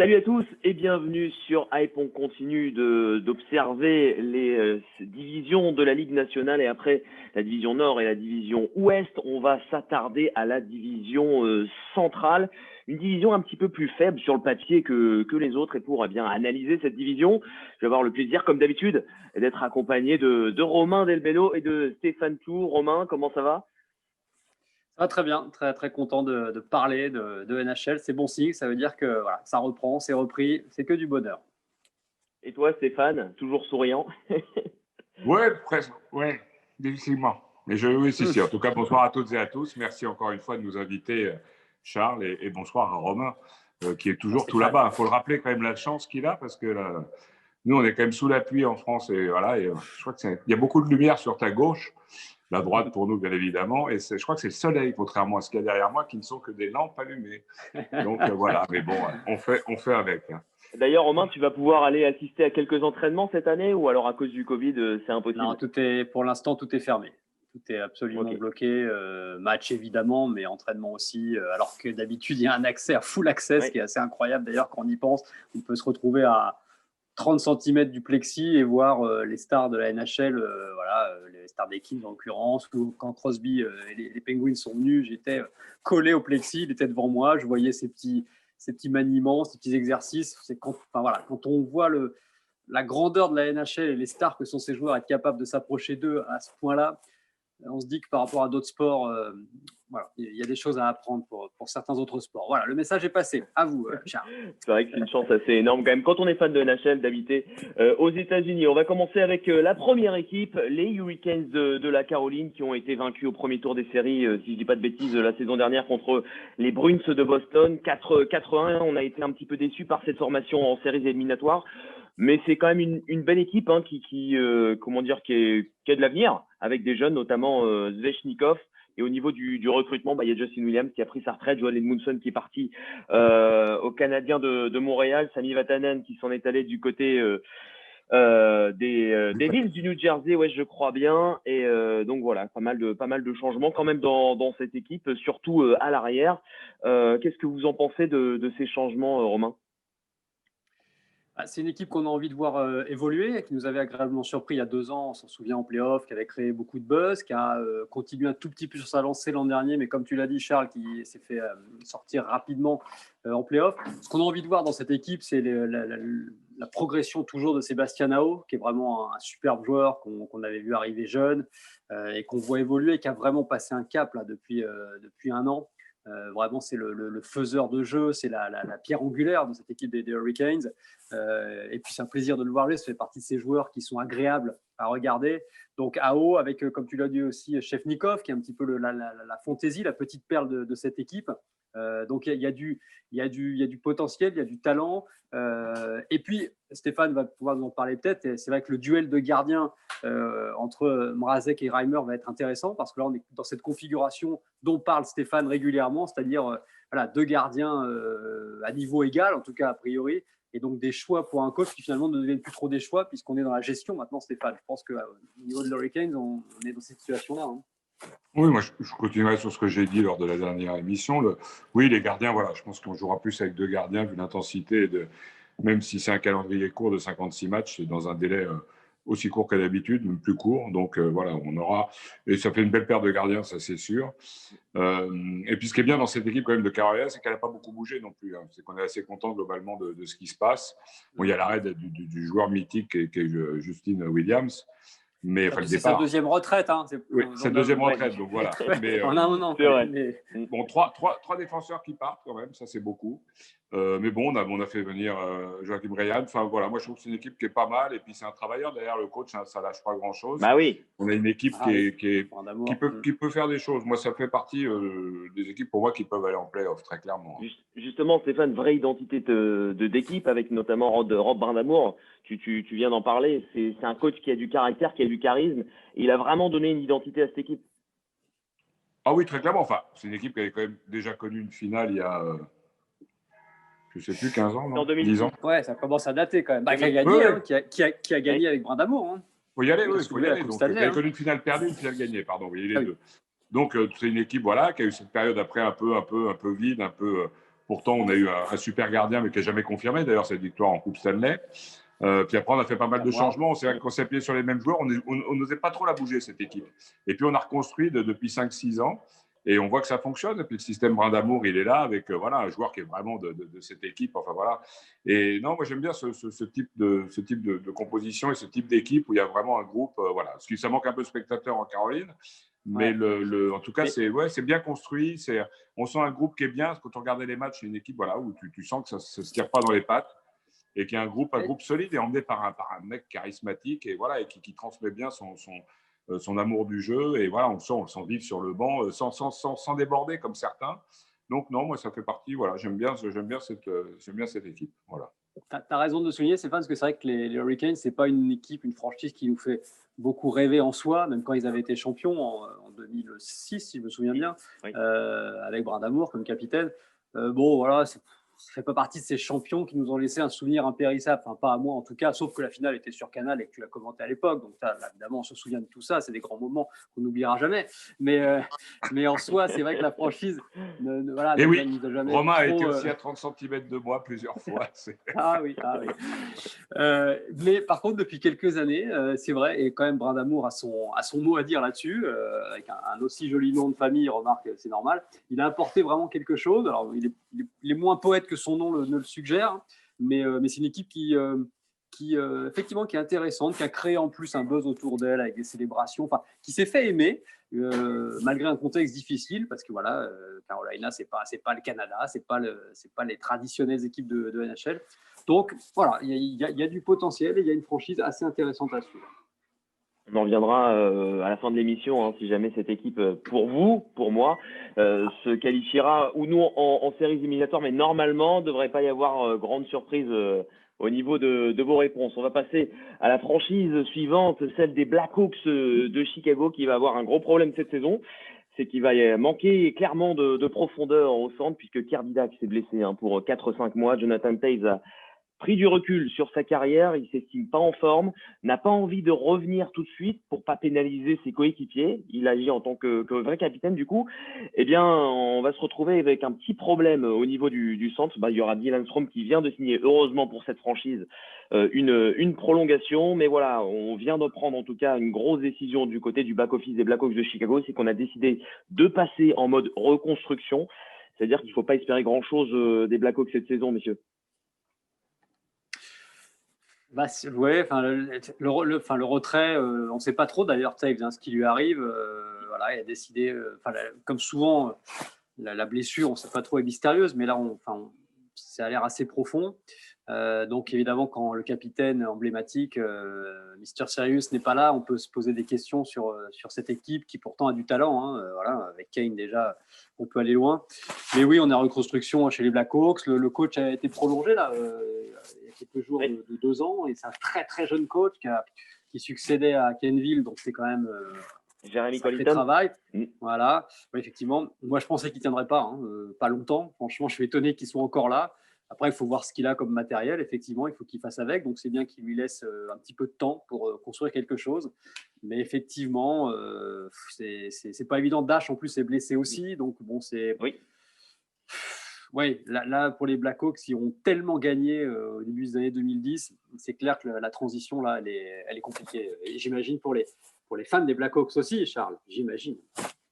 Salut à tous et bienvenue sur Hype. On continue d'observer les divisions de la Ligue nationale et après la division Nord et la division Ouest, on va s'attarder à la division centrale. Une division un petit peu plus faible sur le papier que les autres. Et pour bien analyser cette division, je vais avoir le plaisir, comme d'habitude, d'être accompagné de Romain Delbello et de Stéphane Tour. Romain, comment ça va? Ça va très bien, très, très content de parler de NHL. C'est bon signe, ça veut dire que voilà, ça reprend, c'est repris, c'est que du bonheur. Et toi, Stéphane, toujours souriant? Ouais, presque, ouais, difficilement. Mais oui, si. En tout cas, bonsoir à toutes et à tous. Merci encore une fois de nous inviter, Charles, et bonsoir à Romain, qui est toujours tout là-bas. Il faut le rappeler quand même la chance qu'il a, parce que là, nous, on est quand même sous la pluie en France, et voilà. Et je crois il y a beaucoup de lumière sur ta gauche, la droite pour nous, bien évidemment, et je crois que c'est le soleil, contrairement à ce qu'il y a derrière moi, qui ne sont que des lampes allumées. Donc voilà. Mais bon, on fait avec. Hein. D'ailleurs, Romain, tu vas pouvoir aller assister à quelques entraînements cette année ou alors à cause du Covid, c'est impossible? Non, pour l'instant, tout est fermé. Tout est absolument bloqué. Match évidemment, mais entraînement aussi. Alors que d'habitude, il y a un accès à full access, ce qui est assez incroyable d'ailleurs quand on y pense. On peut se retrouver à 30 cm du plexi et voir les stars de la NHL, les stars des Kings en l'occurrence, ou quand Crosby et les Penguins sont venus, j'étais collé au plexi, il était devant moi, je voyais ces petits maniements, ces petits exercices. C'est quand on voit la grandeur de la NHL et les stars que sont ces joueurs, être capables de s'approcher d'eux à ce point-là, on se dit que par rapport à d'autres sports, il y a des choses à apprendre pour certains autres sports. Voilà, le message est passé. À vous, Charles. C'est vrai que c'est une chance assez énorme quand même, quand on est fan de NHL, d'habiter aux États-Unis. On va commencer avec la première équipe, les Hurricanes de la Caroline, qui ont été vaincus au premier tour des séries, si je dis pas de bêtises, la saison dernière contre les Bruins de Boston. 4-1, on a été un petit peu déçus par cette formation en séries éliminatoires. Mais c'est quand même une belle équipe qui a de l'avenir, avec des jeunes, notamment Svechnikov. Et au niveau du recrutement, il y a Justin Williams qui a pris sa retraite, Joel Edmundson qui est parti au Canadien de Montréal, Sami Vatanen qui s'en est allé du côté des Devils du New Jersey, ouais, je crois bien. Et donc voilà, pas mal de changements quand même dans cette équipe, surtout à l'arrière. Qu'est-ce que vous en pensez de ces changements, Romain? C'est une équipe qu'on a envie de voir évoluer, qui nous avait agréablement surpris il y a 2 ans, on s'en souvient en play-off, qui avait créé beaucoup de buzz, qui a continué un tout petit peu sur sa lancée l'an dernier, mais comme tu l'as dit, Charles, qui s'est fait sortir rapidement en play-off. Ce qu'on a envie de voir dans cette équipe, c'est la progression toujours de Sébastien Aho, qui est vraiment un superbe joueur qu'on avait vu arriver jeune et qu'on voit évoluer, et qui a vraiment passé un cap là, depuis 1 an. Vraiment, c'est le faiseur de jeu, c'est la pierre angulaire de cette équipe des Hurricanes. Et puis, c'est un plaisir de le voir jouer. Ça fait partie de ces joueurs qui sont agréables à regarder. Donc, AO, avec, comme tu l'as dit aussi, Chefnikov, qui est un petit peu la fantaisie, la petite perle de cette équipe. Donc, il y a du potentiel, il y a du talent. Et puis, Stéphane va pouvoir nous en parler peut-être. Et c'est vrai que le duel de gardiens entre Mrazek et Reimer va être intéressant parce que là, on est dans cette configuration dont parle Stéphane régulièrement, c'est-à-dire deux gardiens à niveau égal, en tout cas a priori, et donc des choix pour un coach qui finalement ne deviennent plus trop des choix puisqu'on est dans la gestion maintenant, Stéphane. Je pense qu'au niveau de l'Hurricanes, on est dans cette situation-là. Hein. Oui, moi je continuerai sur ce que j'ai dit lors de la dernière émission. Oui, les gardiens, voilà, je pense qu'on jouera plus avec 2 gardiens vu l'intensité, même si c'est un calendrier court de 56 matchs, c'est dans un délai aussi court qu'à d'habitude, même plus court. Donc voilà, on aura. Et ça fait une belle paire de gardiens, ça c'est sûr. Et puis ce qui est bien dans cette équipe quand même de Carolina, c'est qu'elle n'a pas beaucoup bougé non plus. Hein. C'est qu'on est assez content globalement de ce qui se passe. Bon, il y a l'arrêt du joueur mythique qui est Justin Williams. Mais enfin, c'est sa deuxième retraite. Hein. Oui, sa deuxième retraite, donc voilà. Mais, en un an. C'est vrai. Bon, trois défenseurs qui partent quand même, ça c'est beaucoup. Mais bon, on a fait venir Joachim Ryan. Enfin voilà, moi je trouve que c'est une équipe qui est pas mal. Et puis c'est un travailleur. Derrière le coach, ça lâche pas grand-chose. Bah oui. On a une équipe qui peut faire des choses. Moi, ça fait partie des équipes pour moi qui peuvent aller en play-off, très clairement. Justement, Stéphane, vraie identité d'équipe avec notamment Rob Brindamour. Tu viens d'en parler. C'est un coach qui a du caractère, qui a du charisme. Et il a vraiment donné une identité à cette équipe. Ah oui, très clairement. Enfin, c'est une équipe qui avait quand même déjà connu une finale il y a, je ne sais plus, 15 ans, non, 10 ans. Ouais, ça commence à dater quand même. Qui a gagné, hein, qui a gagné avec Brindamour. Hein. Faut y aller, oui, il faut y aller. Donc, il a connu une finale perdue, une finale gagnée, pardon. Oui, les deux. Donc, c'est une équipe qui a eu cette période après un peu vide, un peu Pourtant, on a eu un super gardien, mais qui n'a jamais confirmé, d'ailleurs, cette victoire en Coupe Stanley. Puis après, on a fait pas mal de changements. C'est vrai qu'on s'est appuyé sur les mêmes joueurs. On n'osait pas trop la bouger, cette équipe. Et puis, on a reconstruit depuis 5-6 ans. Et on voit que ça fonctionne. Et puis, le système Brin d'Amour, il est là avec un joueur qui est vraiment de cette équipe. Enfin, voilà. Et non, moi, j'aime bien ce type de composition et ce type d'équipe où il y a vraiment un groupe. Voilà. Parce que ça manque un peu de spectateurs en Caroline. Mais en tout cas, c'est bien construit. On sent un groupe qui est bien. Quand on regardait les matchs, c'est une équipe où tu sens que ça ne se tire pas dans les pattes. Et qui est un groupe solide et emmené par un mec charismatique et qui transmet bien son amour du jeu. Et voilà, on le sent vivre sur le banc sans déborder comme certains. Donc non, moi ça fait partie. Voilà, j'aime bien cette équipe. Voilà. Tu as raison de souligner, Stéphane, parce que c'est vrai que les Hurricanes, c'est pas une franchise qui nous fait beaucoup rêver en soi, même quand ils avaient été champions en 2006, si je me souviens bien, oui. Avec Brin d'Amour comme capitaine. Bon, voilà, ça fait pas partie de ces champions qui nous ont laissé un souvenir impérissable, enfin pas à moi en tout cas, sauf que la finale était sur Canal et que tu l'as commenté à l'époque, donc là, évidemment on se souvient de tout ça, c'est des grands moments qu'on n'oubliera jamais, mais en soi c'est vrai que la franchise voilà, et oui, nous a jamais Romain trop, a été aussi à 30 cm de moi plusieurs fois. Ah oui. Mais par contre, depuis quelques années, c'est vrai, et quand même Brin d'Amour a son mot à dire là-dessus, avec un aussi joli nom de famille, remarque, c'est normal. Il a apporté vraiment quelque chose. Alors, il est moins poète que son nom ne le suggère, mais c'est une équipe qui effectivement, qui est intéressante, qui a créé en plus un buzz autour d'elle avec des célébrations, qui s'est fait aimer malgré un contexte difficile, parce que voilà, Carolina, c'est pas le Canada, c'est pas les traditionnelles équipes de NHL. Donc voilà, il y a du potentiel et il y a une franchise assez intéressante à suivre. On en reviendra à la fin de l'émission, hein, si jamais cette équipe, pour vous, pour moi, se qualifiera ou nous en séries éliminatoires, mais normalement, il ne devrait pas y avoir grande surprise au niveau de vos réponses. On va passer à la franchise suivante, celle des Blackhawks de Chicago, qui va avoir un gros problème cette saison. C'est qu'il va manquer clairement de profondeur au centre, puisque Kirby Dach s'est blessé pour 4-5 mois. Jonathan Toews a pris du recul sur sa carrière, il s'estime pas en forme, n'a pas envie de revenir tout de suite pour pas pénaliser ses coéquipiers. Il agit en tant que vrai capitaine du coup. Eh bien, on va se retrouver avec un petit problème au niveau du centre. Il y aura Dylan Strome qui vient de signer, heureusement pour cette franchise, une prolongation. Mais voilà, on vient de prendre en tout cas une grosse décision du côté du back-office des Blackhawks de Chicago, c'est qu'on a décidé de passer en mode reconstruction. C'est-à-dire qu'il ne faut pas espérer grand-chose des Blackhawks cette saison, messieurs. Ouais, le retrait, on ne sait pas trop d'ailleurs ce qui lui arrive. Voilà, il a décidé, comme souvent, la blessure, on ne sait pas trop, est mystérieuse, mais là, ça a l'air assez profond. Donc évidemment, quand le capitaine emblématique, Mr. Sirius, n'est pas là, on peut se poser des questions sur cette équipe qui pourtant a du talent. Voilà, avec Kane déjà, on peut aller loin. Mais oui, on est en reconstruction chez les Blackhawks. Le coach a été prolongé là, il y a quelques jours de 2 ans, et c'est un très très jeune coach qui succédait à Kenville, donc c'est quand même Jeremy sacré travail. Voilà, effectivement. Moi, je pensais qu'il ne tiendrait pas, pas longtemps. Franchement, je suis étonné qu'il soit encore là. Après, il faut voir ce qu'il a comme matériel. Effectivement, il faut qu'il fasse avec. Donc, c'est bien qu'il lui laisse un petit peu de temps pour construire quelque chose. Mais effectivement, c'est pas évident. Dash, en plus, est blessé aussi. Donc, bon, c'est… Oui, là, pour les Blackhawks, ils ont tellement gagné au début des années 2010. C'est clair que la transition, là, elle est compliquée. Et j'imagine pour les fans des Blackhawks aussi, Charles, j'imagine.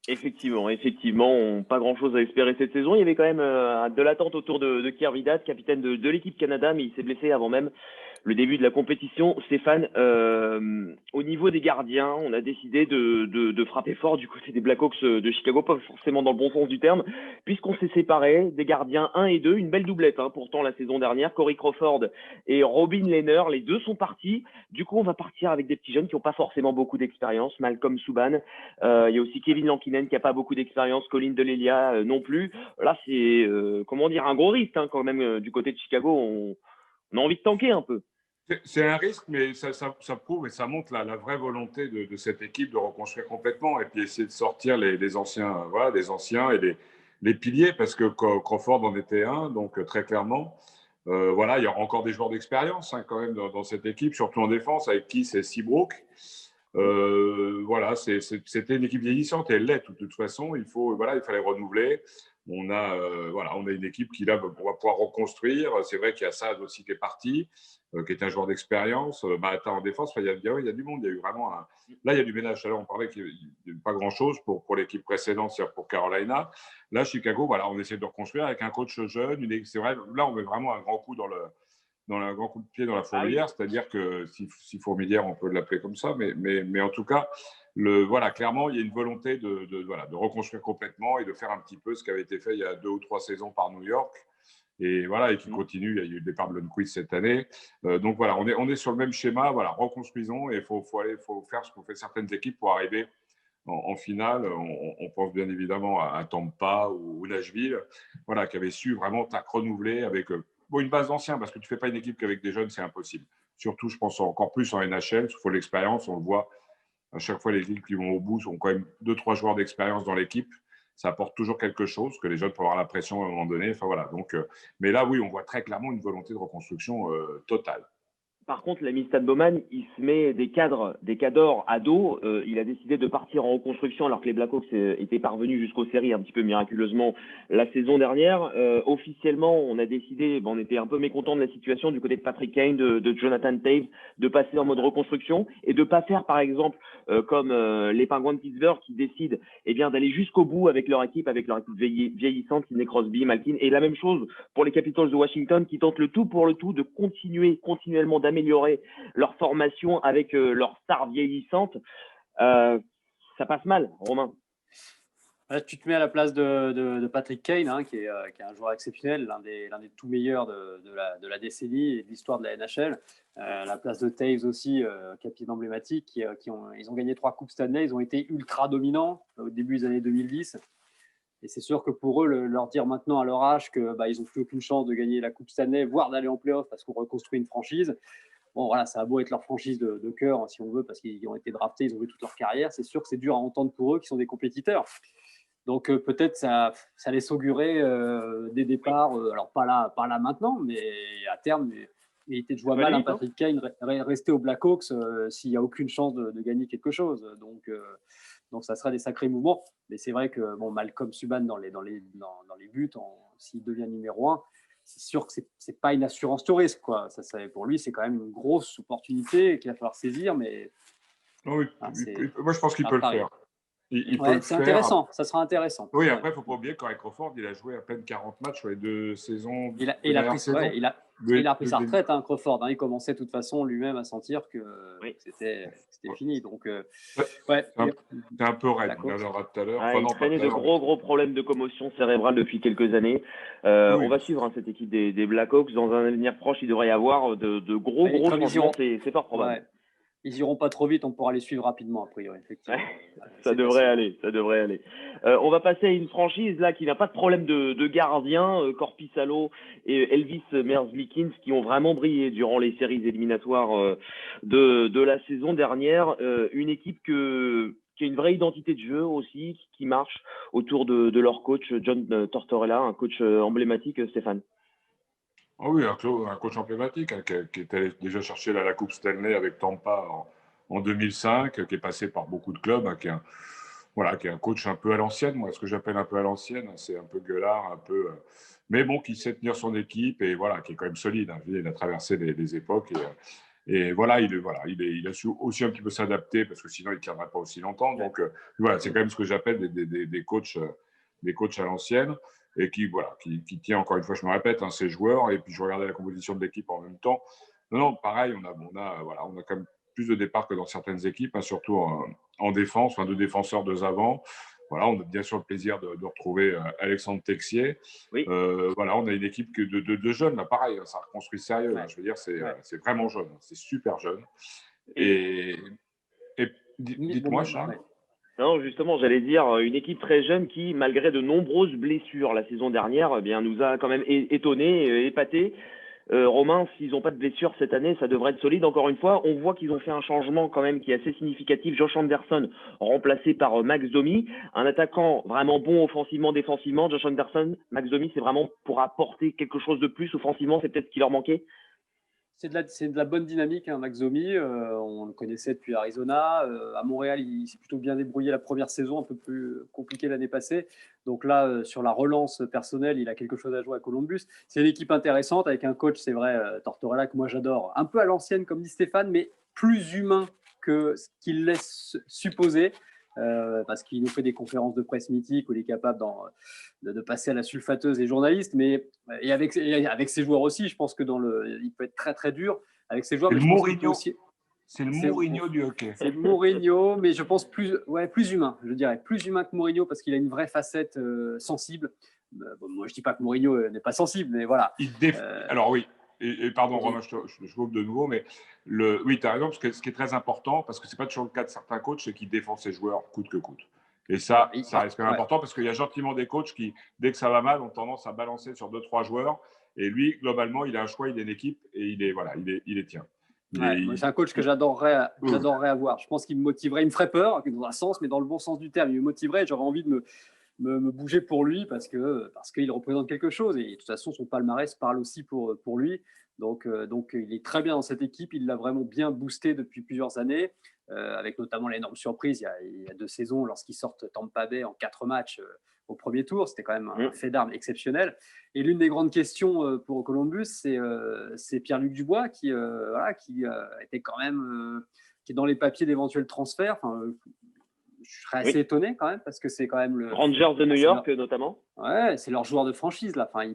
Effectivement, pas grand-chose à espérer cette saison. Il y avait quand même de l'attente autour de Kirby Dach, capitaine de l'équipe Canada, mais il s'est blessé avant même le début de la compétition. Stéphane, au niveau des gardiens, on a décidé de frapper fort du côté des Blackhawks de Chicago, pas forcément dans le bon sens du terme, puisqu'on s'est séparés des gardiens 1 et 2, une belle doublette pourtant la saison dernière, Corey Crawford et Robin Lehner, les deux sont partis. Du coup, on va partir avec des petits jeunes qui n'ont pas forcément beaucoup d'expérience, Malcolm Subban, il y a aussi Kevin Lankinen qui n'a pas beaucoup d'expérience, Colin Delélia non plus. Là, c'est un gros risque quand même du côté de Chicago. On a envie de tanker un peu. C'est un risque, mais ça prouve et ça montre la vraie volonté de cette équipe de reconstruire complètement et puis essayer de sortir les anciens, les anciens et les piliers, parce que Crawford en était un, donc très clairement. Il y aura encore des joueurs d'expérience quand même dans cette équipe, surtout en défense, avec qui c'est Seabrook. C'était une équipe vieillissante et elle l'est de toute façon. Il fallait renouveler. on a une équipe qui, là, on va pouvoir reconstruire. C'est vrai qu'il y a Saad aussi qui est parti, qui est un joueur d'expérience. Mahata en défense, il y a du monde. Il y a eu vraiment Là, il y a du ménage. Alors, on parlait qu'il n'y a pas grand-chose pour l'équipe précédente, c'est-à-dire pour Carolina. Là, Chicago, voilà, on essaie de reconstruire avec un coach jeune. C'est vrai, là, on met vraiment un grand coup un grand coup de pied dans la fourmilière, c'est-à-dire que si fourmilière, on peut l'appeler comme ça, mais en tout cas, voilà, clairement, il y a une volonté de reconstruire complètement et de faire un petit peu ce qui avait été fait il y a 2 ou 3 saisons par New York. Et voilà, et qui continue. Il y a eu le départ de Lundqvist cette année. Donc voilà, on est sur le même schéma. Voilà, reconstruisons et il faut faire ce qu'ont fait certaines équipes pour arriver en finale. On pense bien évidemment à Tampa ou Nashville, voilà, qui avaient su vraiment renouveler avec une base d'anciens, parce que tu ne fais pas une équipe qu'avec des jeunes, c'est impossible. Surtout, je pense encore plus en NHL, il faut l'expérience. On le voit à chaque fois, les équipes qui vont au bout ont quand même 2-3 joueurs d'expérience dans l'équipe. Ça apporte toujours quelque chose, que les jeunes peuvent avoir la pression à un moment donné. Enfin, voilà. Donc, mais là, oui, on voit très clairement une volonté de reconstruction totale. Par contre, l'ami Stan Bowman, il se met des cadors à dos. Il a décidé de partir en reconstruction alors que les Blackhawks étaient parvenus jusqu'aux séries un petit peu miraculeusement la saison dernière. Officiellement, on a décidé, on était un peu mécontent de la situation du côté de Patrick Kane, de Jonathan Toews, de passer en mode reconstruction et de pas faire, par exemple, comme les Penguins de Pittsburgh qui décident d'aller jusqu'au bout avec leur équipe vieillissante, Sidney Crosby, Malkin. Et la même chose pour les Capitals de Washington qui tentent le tout pour le tout de continuellement d'améliorer leur formation avec leur star vieillissante. Ça passe mal, Romain. Là, tu te mets à la place de Patrick Kane, qui est un joueur exceptionnel, l'un des tout meilleurs de la décennie et de l'histoire de la NHL. La place de Toews aussi, capitaine emblématique, ils ont gagné 3 Coupes Stanley, ils ont été ultra dominants au début des années 2010. Et c'est sûr que pour eux, leur dire maintenant à leur âge qu'ils n'ont plus aucune chance de gagner la Coupe Stanley, voire d'aller en play-off parce qu'on reconstruit une franchise, bon, voilà, ça a beau être leur franchise de cœur, si on veut, parce qu'ils ont été draftés, ils ont joué toute leur carrière. C'est sûr que c'est dur à entendre pour eux qui sont des compétiteurs. Donc peut-être ça laisse augurer des départs, alors pas là maintenant, mais à terme, il était de jouer mal à Patrick Kane rester aux Blackhawks s'il n'y a aucune chance de gagner quelque chose. Donc ça serait des sacrés mouvements. Mais c'est vrai que Malcolm Subban dans les buts, s'il devient numéro 1, c'est sûr que c'est pas une assurance tout risque, quoi. Pour lui, c'est quand même une grosse opportunité qu'il va falloir saisir. Mais oui, moi, je pense qu'il peut le faire. Il peut le c'est faire. Intéressant, ça sera intéressant. Oui, après, il ne faut pas oublier qu'Corey Crawford, il a joué à peine 40 matchs sur les 2 saisons. Il a pris sa retraite, Crawford. Il commençait de toute façon lui-même à sentir que c'était fini. Donc, c'est un peu raide, on en reviendra tout à l'heure. Il traînait de gros problèmes de commotion cérébrale depuis quelques années. On va suivre cette équipe des Blackhawks. Dans un avenir proche, il devrait y avoir de gros changements. C'est fort probable. Ouais. Ils iront pas trop vite, on pourra les suivre rapidement, a priori. Effectivement. Ça devrait aller. On va passer à une franchise là qui n'a pas de problème de gardien. Korpisalo et Elvis Merzlikins qui ont vraiment brillé durant les séries éliminatoires de la saison dernière. Une équipe qui a une vraie identité de jeu aussi, qui marche autour de leur coach John Tortorella, un coach emblématique, Stéphane. Oh oui, un coach emblématique qui était déjà cherché la Coupe Stanley avec Tampa en 2005, qui est passé par beaucoup de clubs, qui est un coach un peu à l'ancienne. Moi, ce que j'appelle un peu à l'ancienne, c'est un peu gueulard, mais bon, qui sait tenir son équipe et voilà, qui est quand même solide. Il a traversé des époques et voilà, il a su aussi un petit peu s'adapter parce que sinon il ne tiendrait pas aussi longtemps. Donc voilà, c'est quand même ce que j'appelle des coachs à l'ancienne. Et qui tient, encore une fois, je me répète, ses joueurs. Et puis, je regardais la composition de l'équipe en même temps. Non, pareil, on a quand même plus de départs que dans certaines équipes, surtout en défense, 2 défenseurs, 2 avants. Voilà, on a bien sûr le plaisir de retrouver Alexandre Texier. Oui. On a une équipe de jeunes, là, pareil, ça reconstruit sérieux. Je veux dire, c'est vraiment jeune, c'est super jeune. Et dites-moi, Charles. Non, justement, j'allais dire une équipe très jeune qui, malgré de nombreuses blessures la saison dernière, nous a quand même étonnés, épatés. Romain, s'ils n'ont pas de blessures cette année, ça devrait être solide. Encore une fois, on voit qu'ils ont fait un changement quand même qui est assez significatif. Josh Anderson remplacé par Max Domi, un attaquant vraiment bon offensivement, défensivement. Josh Anderson, Max Domi, c'est vraiment pour apporter quelque chose de plus offensivement. C'est peut-être ce qui leur manquait. C'est de la bonne dynamique, hein, Max Domi. On le connaissait depuis Arizona. À Montréal, il s'est plutôt bien débrouillé la première saison, un peu plus compliqué l'année passée. Donc là, sur la relance personnelle, il a quelque chose à jouer à Columbus. C'est une équipe intéressante avec un coach, c'est vrai, Tortorella, que moi j'adore. Un peu à l'ancienne, comme dit Stéphane, mais plus humain que ce qu'il laisse supposer. Parce qu'il nous fait des conférences de presse mythiques où il est capable de passer à la sulfateuse des journalistes, et avec ses joueurs aussi, je pense que il peut être très très dur avec ses joueurs, C'est mais le je pense qu'il peut Mourinho. aussi. C'est le Mourinho du hockey. C'est Mourinho, mais je pense plus humain, je dirais, plus humain que Mourinho parce qu'il a une vraie facette sensible. Bon, moi, je dis pas que Mourinho n'est pas sensible, mais voilà. Alors oui, et pardon, Romain, je coupe de nouveau, mais oui, tu as raison, parce que ce qui est très important, parce que ce n'est pas toujours le cas de certains coachs, c'est qu'ils défendent ses joueurs coûte que coûte. Et ça reste quand même important, parce qu'il y a gentiment des coachs qui, dès que ça va mal, ont tendance à balancer sur 2-3 joueurs. Et lui, globalement, il a un choix, il a une équipe, et il est tien. C'est un coach que j'adorerais avoir. Je pense qu'il me motiverait, il me ferait peur, dans un sens, mais dans le bon sens du terme. Il me motiverait, j'aurais envie de me bouger pour lui parce qu'il représente quelque chose. Et de toute façon, son palmarès parle aussi pour lui. Donc, il est très bien dans cette équipe. Il l'a vraiment bien boosté depuis plusieurs années, avec notamment l'énorme surprise il y a 2 saisons lorsqu'ils sortent Tampa Bay en 4 matchs au premier tour. C'était quand même un fait d'armes exceptionnel. Et l'une des grandes questions pour Columbus, c'est Pierre-Luc Dubois qui était quand même qui est dans les papiers d'éventuels transferts. Enfin, je serais assez étonné quand même parce que c'est quand même le Rangers de New York notamment. Ouais, c'est leur joueur de franchise là. Enfin,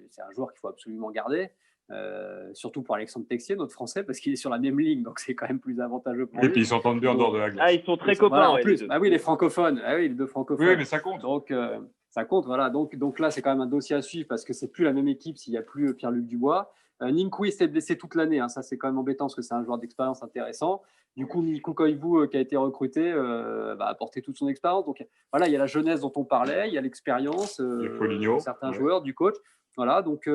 c'est un joueur qu'il faut absolument garder, surtout pour Alexandre Texier, notre Français, parce qu'il est sur la même ligne, donc c'est quand même plus avantageux pour lui. Et puis ils s'entendent bien en dehors de la glace. Ah, ils sont très copains. Voilà, en plus, oui, les francophones. Ah oui, les 2 francophones. Oui, mais ça compte. Donc ça compte, voilà. Donc là, c'est quand même un dossier à suivre parce que c'est plus la même équipe s'il n'y a plus Pierre-Luc Dubois. Ninkwi s'est blessé toute l'année. Hein. Ça, c'est quand même embêtant parce que c'est un joueur d'expérience intéressant. Du coup, Mikko Koivu, qui a été recruté, va apporter toute son expérience. Donc voilà, il y a la jeunesse dont on parlait, il y a l'expérience, certains joueurs, du coach. Voilà, donc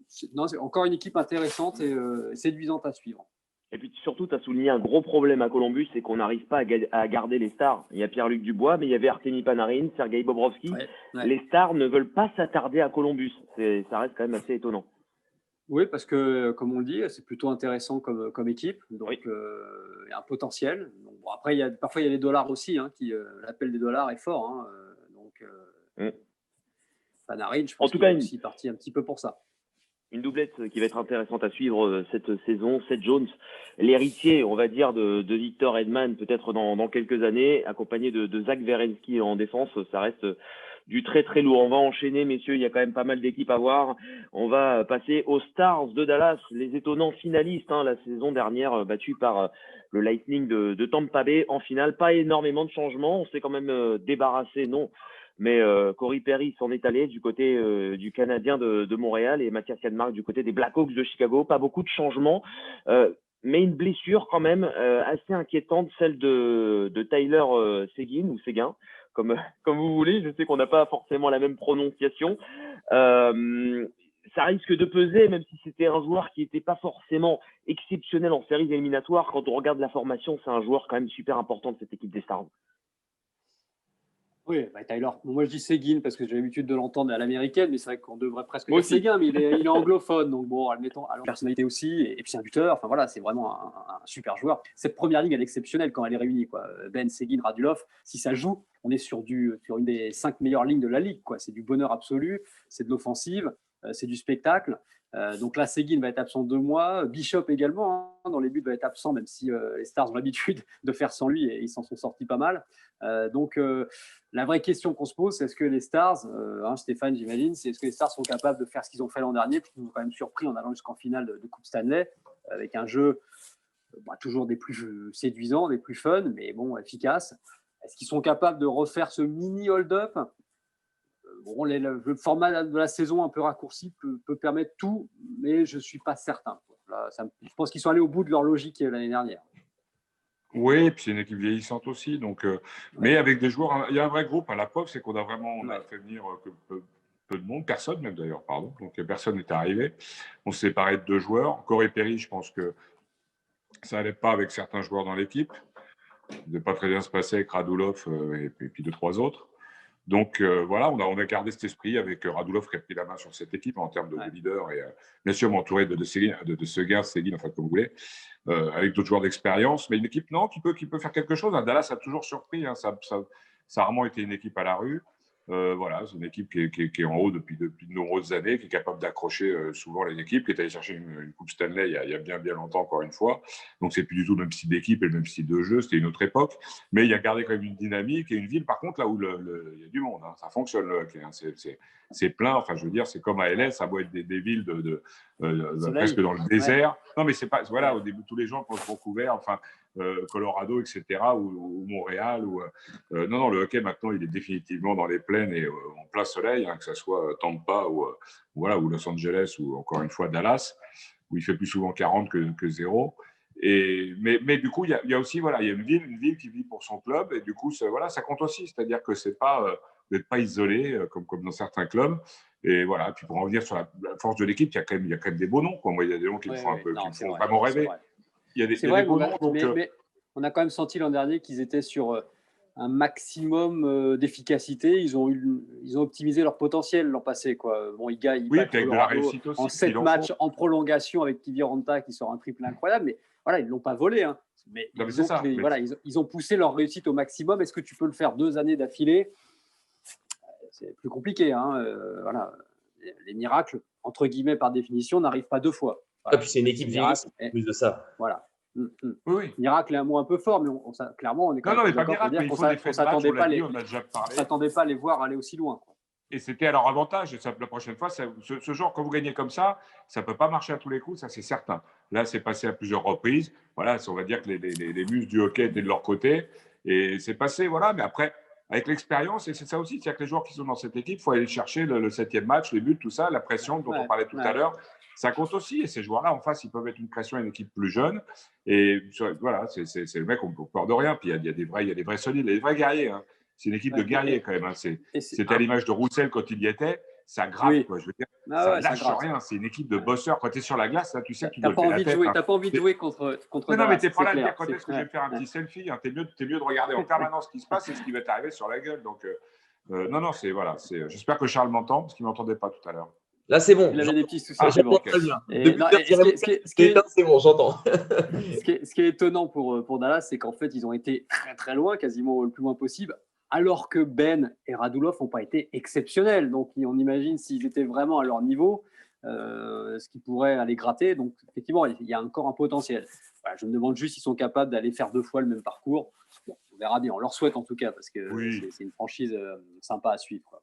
c'est encore une équipe intéressante et séduisante à suivre. Et puis surtout, tu as souligné un gros problème à Columbus, c'est qu'on n'arrive pas à garder les stars. Il y a Pierre-Luc Dubois, mais il y avait Artemi Panarin, Sergei Bobrovsky. Ouais. Les stars ne veulent pas s'attarder à Columbus. Ça reste quand même assez étonnant. Oui, parce que, comme on le dit, c'est plutôt intéressant comme équipe. Donc, il y a un potentiel. Donc, bon, après, parfois, il y a les dollars aussi. Hein, l'appel des dollars est fort. Hein, Panarin, je pense qu'il est aussi parti un petit peu pour ça. Une doublette qui va être intéressante à suivre cette saison. Seth Jones, l'héritier, on va dire, de Victor Hedman, peut-être dans quelques années, accompagné de Zach Werenski en défense. Ça reste du très très lourd. On va enchaîner, messieurs, il y a quand même pas mal d'équipes à voir. On va passer aux Stars de Dallas, les étonnants finalistes, la saison dernière, battus par le Lightning de Tampa Bay en finale. Pas énormément de changements, on s'est quand même débarrassé, non. Mais Corey Perry s'en est allé du côté du Canadien de Montréal et Mathias Janmark du côté des Blackhawks de Chicago. Pas beaucoup de changements, mais une blessure quand même assez inquiétante, celle de Tyler Seguin, comme vous voulez. Je sais qu'on n'a pas forcément la même prononciation. Ça risque de peser, même si c'était un joueur qui n'était pas forcément exceptionnel en séries éliminatoires. Quand on regarde la formation, c'est un joueur quand même super important de cette équipe des Stars. Oui, Tyler. Moi, je dis Seguin parce que j'ai l'habitude de l'entendre à l'américaine, mais c'est vrai qu'on devrait presque dire Seguin, mais il est anglophone. Donc, bon, admettons, alors, personnalité aussi, et puis c'est un buteur. Enfin, voilà, c'est vraiment un super joueur. Cette première ligue, elle est exceptionnelle quand elle est réunie, quoi. Ben, Seguin, Radulov, si ça joue, on est sur une des 5 meilleures lignes de la ligue, quoi. C'est du bonheur absolu, c'est de l'offensive, c'est du spectacle. Donc là, Seguin va être absent 2 mois. Bishop également, dans les buts, va être absent, même si les Stars ont l'habitude de faire sans lui et ils s'en sont sortis pas mal. Donc, la vraie question qu'on se pose, c'est est-ce que les Stars, Stéphane, j'imagine, c'est est-ce que les Stars sont capables de faire ce qu'ils ont fait l'an dernier, puis ils nous ont quand même surpris en allant jusqu'en finale de Coupe Stanley, avec un jeu toujours des plus séduisants, des plus fun, mais bon, efficace. Est-ce qu'ils sont capables de refaire ce mini hold-up ? Bon, le format de la saison un peu raccourci peut permettre tout, mais je ne suis pas certain. Là, je pense qu'ils sont allés au bout de leur logique l'année dernière. Oui, et puis c'est une équipe vieillissante aussi. Donc, mais avec des joueurs, il y a un vrai groupe. La preuve, c'est qu'on a vraiment fait venir peu de monde, personne même d'ailleurs, pardon. Donc personne n'est arrivé. On s'est séparé de 2 joueurs. Corey Perry, je pense que ça n'allait pas avec certains joueurs dans l'équipe. Ça ne devait pas très bien se passer avec Radulov et puis 2-3 autres. Donc voilà, on a gardé cet esprit avec Radulov qui a pris la main sur cette équipe en termes de leader et bien sûr entouré de Seguin, Céline, enfin comme vous voulez, avec d'autres joueurs d'expérience. Mais une équipe non qui peut faire quelque chose. Dallas a toujours surpris. Hein, ça a rarement été une équipe à la rue. Voilà, c'est une équipe qui est en haut depuis de nombreuses années, qui est capable d'accrocher souvent les équipes, qui est allée chercher une Coupe Stanley il y a bien longtemps, encore une fois. Donc, c'est plus du tout le même style d'équipe et le même style de jeu, c'était une autre époque. Mais il a gardé quand même une dynamique et une ville, par contre, là où il y a du monde. Hein, ça fonctionne, le hockey. Hein, c'est plein. Enfin, je veux dire, c'est comme à LA, ça doit être des villes presque dans le désert. Non, mais c'est pas. Voilà, au début, tous les gens pensent Vancouver, enfin, Colorado, etc., ou Montréal. Non, le hockey, maintenant, il est définitivement dans les plaines et en plein soleil, hein, que ce soit Tampa ou Los Angeles ou encore une fois Dallas, où il fait plus souvent 40 que 0. Mais du coup, il y a aussi, il y a une ville qui vit pour son club et du coup, ça compte aussi. C'est-à-dire que c'est pas, vous n'êtes pas isolé comme dans certains clubs. Et voilà, puis pour en revenir sur la force de l'équipe, il y a quand même des beaux noms. Quoi. Moi, il y a des noms qui me font vraiment rêver. Il y a des beaux noms. Mais on a quand même senti l'an dernier qu'ils étaient sur un maximum d'efficacité. Ils ont optimisé leur potentiel l'an passé. Quoi. Bon, ils battent Colorado en 7 matchs en prolongation avec Kiviranta qui sort un triple incroyable. Mais voilà, ils ne l'ont pas volé. Hein. Mais ils ont poussé leur réussite au maximum. Est-ce que tu peux le faire 2 années d'affilée? C'est plus compliqué. Hein. Voilà. Les miracles, entre guillemets, par définition, n'arrivent pas 2 fois. Voilà. Et puis c'est une équipe vieillissante, en plus de ça. Voilà. Oui. Miracle est un mot un peu fort, mais clairement, on est quand même d'accord pour dire qu'on ne s'attendait pas à les voir aller aussi loin. Et c'était à leur avantage. Et la prochaine fois, ce genre, quand vous gagnez comme ça ne peut pas marcher à tous les coups, ça c'est certain. Là, c'est passé à plusieurs reprises. Voilà, on va dire que les muses du hockey étaient de leur côté. Et c'est passé, voilà. Mais après, avec l'expérience, et c'est ça aussi, c'est-à-dire que les joueurs qui sont dans cette équipe, il faut aller chercher le 7e match, les buts, tout ça, la pression dont on parlait tout à l'heure. Ça compte aussi. Et ces joueurs-là, en face, ils peuvent mettre une pression à une équipe plus jeune. Et voilà, c'est le mec, on ne peur de rien. Puis il y a des vrais solides, des vrais guerriers. Hein. C'est une équipe de guerriers quand même. Hein. C'était à l'image de Roussel quand il y était. Ça gratte, quoi. Je veux dire, ça lâche rien. C'est une équipe de bosseurs. Quand tu es sur la glace, là, tu sais que tu dois lever la tête. Tu n'as pas envie de jouer contre non, mais tu n'es pas là de dire quand est-ce que je vais me faire un petit selfie. Hein. Tu es mieux de regarder en permanence ce qui se passe et ce qui va t'arriver sur la gueule. Donc, non, j'espère que Charles m'entend parce qu'il ne m'entendait pas tout à l'heure. Là, c'est bon. Il avait des petits soucis. J'entends très bien. C'est bon, j'entends. Ce qui est étonnant pour Dallas, c'est qu'en fait, ils ont été très, très loin, quasiment le plus loin possible, alors que Ben et Radulov n'ont pas été exceptionnels. Donc, on imagine s'ils étaient vraiment à leur niveau, ce qui pourrait aller gratter. Donc, effectivement, il y a encore un potentiel. Voilà, je me demande juste s'ils sont capables d'aller faire 2 fois le même parcours. Bon, on verra bien. On leur souhaite en tout cas, parce que c'est une franchise sympa à suivre, quoi.